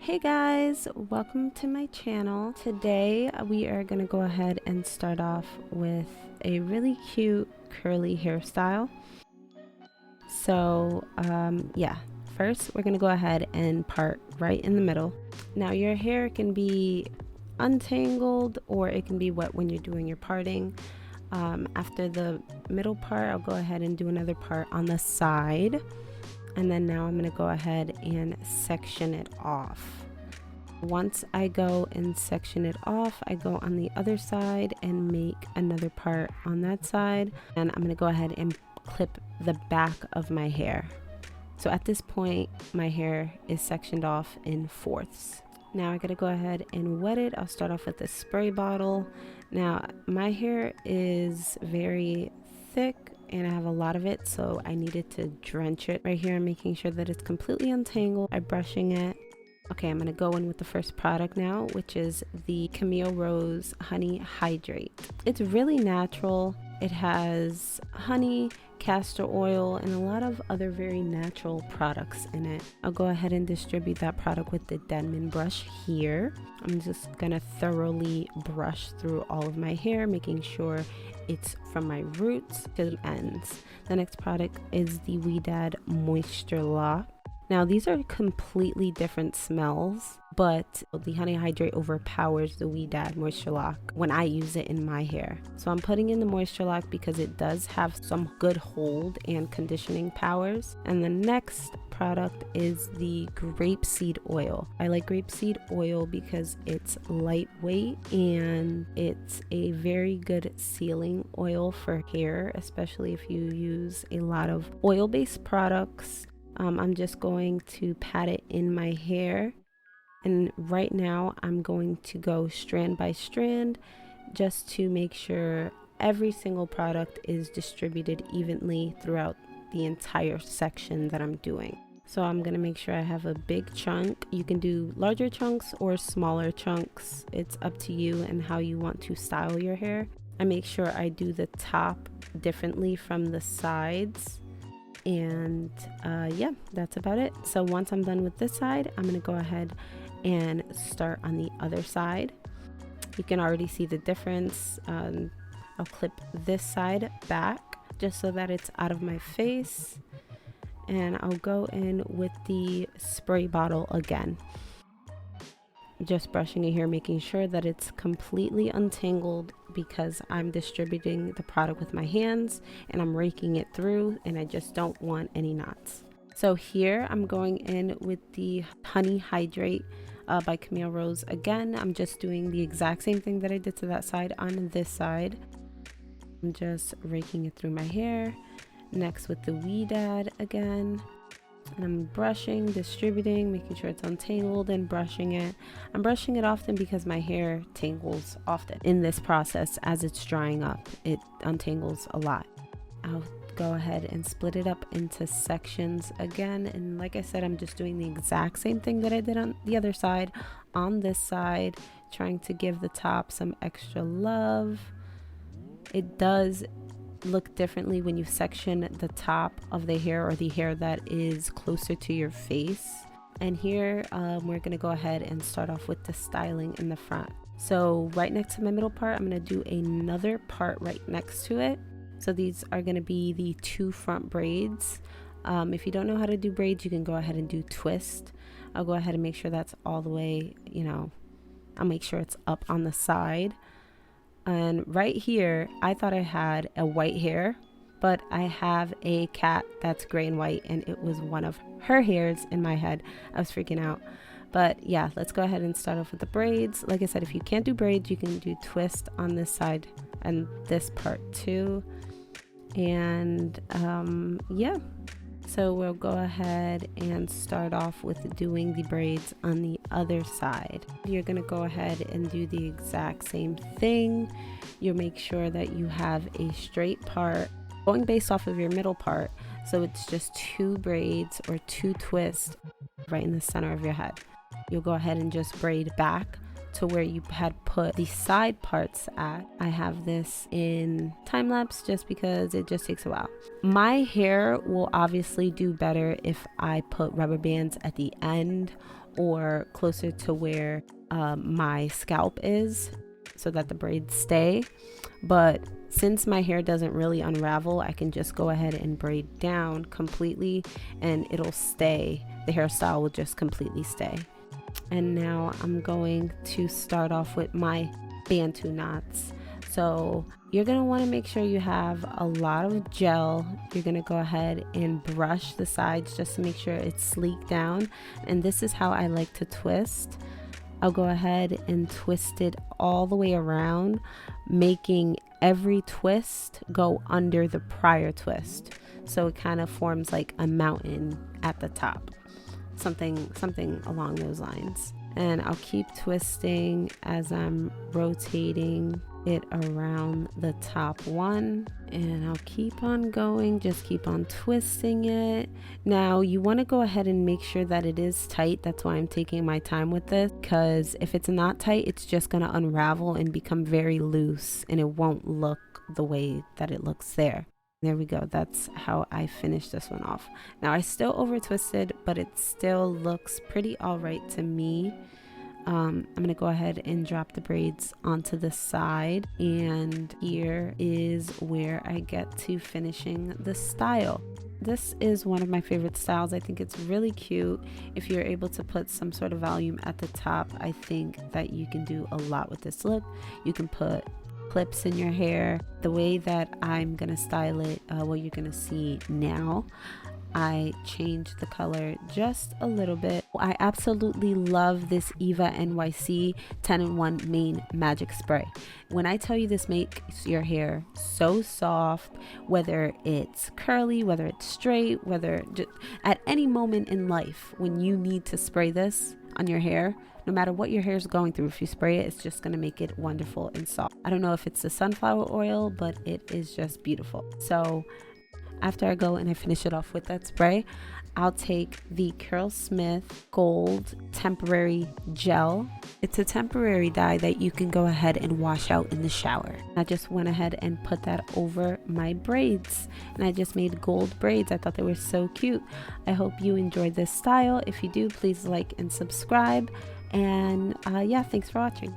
Hey guys, welcome to my channel. Today we are going to go ahead and start off with a really cute curly hairstyle. So yeah, first we're going to go ahead and part right in the middle. Now your hair can be untangled or it can be wet when you're doing your parting. After the middle part, I'll go ahead and do another part on the side. And then now I'm going to go ahead and section it off. Once I go and section it off, I go on the other side and make another part on that side. And I'm going to go ahead and clip the back of my hair. So at this point, my hair is sectioned off in fourths. Now I got to go ahead and wet it. I'll start off with a spray bottle. Now my hair is very thick and I have a lot of it, so I needed to drench it. Right here I'm making sure that it's completely untangled by brushing it. Okay, I'm going to go in with the first product now, which is the Camille Rose Honey Hydrate. It's really natural. It has honey, castor oil, and a lot of other very natural products in it. I'll go ahead and distribute that product with the Denman brush here. I'm just going to thoroughly brush through all of my hair, making sure it's from my roots to the ends. The next product is the Hydrate Moisture Lock. Now these are completely different smells, but the Honey Hydrate overpowers the Hydrate Moisture Lock when I use it in my hair. So I'm putting in the Moisture Lock because it does have some good hold and conditioning powers. And the next product is the grapeseed oil. I like grapeseed oil because it's lightweight and it's a very good sealing oil for hair, especially if you use a lot of oil-based products. I'm just going to pat it in my hair, and right now I'm going to go strand by strand just to make sure every single product is distributed evenly throughout the entire section that I'm doing. So I'm going to make sure I have a big chunk. You can do larger chunks or smaller chunks. It's up to you and how you want to style your hair. I make sure I do the top differently from the sides. And yeah, that's about it. So once I'm done with this side, I'm going to go ahead and start on the other side. You can already see the difference. I'll clip this side back just so that it's out of my face. And I'll go in with the spray bottle again. Just brushing it here, making sure that it's completely untangled because I'm distributing the product with my hands and I'm raking it through and I just don't want any knots. So here I'm going in with the Honey Hydrate by Camille Rose. Again, I'm just doing the exact same thing that I did to that side on this side. I'm just raking it through my hair. Next with the Hydrate again. And I'm brushing, distributing, making sure it's untangled and brushing it. I'm brushing it often because my hair tangles often. In this process, as it's drying up, it untangles a lot. I'll go ahead and split it up into sections again. And like I said, I'm just doing the exact same thing that I did on the other side, on this side, trying to give the top some extra love. It does look differently when you section the top of the hair or the hair that is closer to your face. And here we're going to go ahead and start off with the styling in the front. So right next to my middle part, I'm going to do another part right next to it. So these are going to be the two front braids. If you don't know how to do braids, you can go ahead and do twist. I'll go ahead and make sure that's all the way, I'll make sure it's up on the side. And right here, I thought I had a white hair, but I have a cat that's gray and white, and it was one of her hairs in my head. I was freaking out. But yeah, let's go ahead and start off with the braids. Like I said, if you can't do braids, you can do twist on this side and this part too. And yeah. So we'll go ahead and start off with doing the braids on the other side. You're going to go ahead and do the exact same thing. You'll make sure that you have a straight part going based off of your middle part. So it's just two braids or two twists right in the center of your head. You'll go ahead and just braid back to where you had put the side parts at. I have this in time lapse just because it just takes a while. My hair will obviously do better if I put rubber bands at the end or closer to where my scalp is, so that the braids stay. But since my hair doesn't really unravel, I can just go ahead and braid down completely and it'll stay. The hairstyle will just completely stay. And now I'm going to start off with my Bantu knots. So you're going to want to make sure you have a lot of gel. You're going to go ahead and brush the sides just to make sure it's sleek down. And this is how I like to twist. I'll go ahead and twist it all the way around, making every twist go under the prior twist. So it kind of forms like a mountain at the top. Something along those lines. And I'll keep twisting as I'm rotating it around the top one, and I'll keep on going, just keep on twisting it. Now you want to go ahead and make sure that it is tight. That's why I'm taking my time with this, because if it's not tight, it's just going to unravel and become very loose and it won't look the way that it looks there. There we go. That's how I finished this one off. Now I still over twisted, but it still looks pretty all right to me. I'm going to go ahead and drop the braids onto the side, and here is where I get to finishing the style. This is one of my favorite styles. I think it's really cute. If you're able to put some sort of volume at the top, I think that you can do a lot with this look. You can put clips in your hair. The way that I'm gonna style it, what you're gonna see now, I changed the color just a little bit. I absolutely love this Eva NYC 10-in-1 Mane Magic Spray. When I tell you this makes your hair so soft, whether it's curly, whether it's straight, whether just at any moment in life when you need to spray this on your hair, no matter what your hair is going through, if you spray it, it's just going to make it wonderful and soft. I don't know if it's the sunflower oil, but it is just beautiful. So after I go and I finish it off with that spray, I'll take the Curlsmith Gold Temporary Gel. It's a temporary dye that you can go ahead and wash out in the shower. I just went ahead and put that over my braids, and I just made gold braids. I thought they were so cute. I hope you enjoyed this style. If you do, please like and subscribe. And yeah, thanks for watching.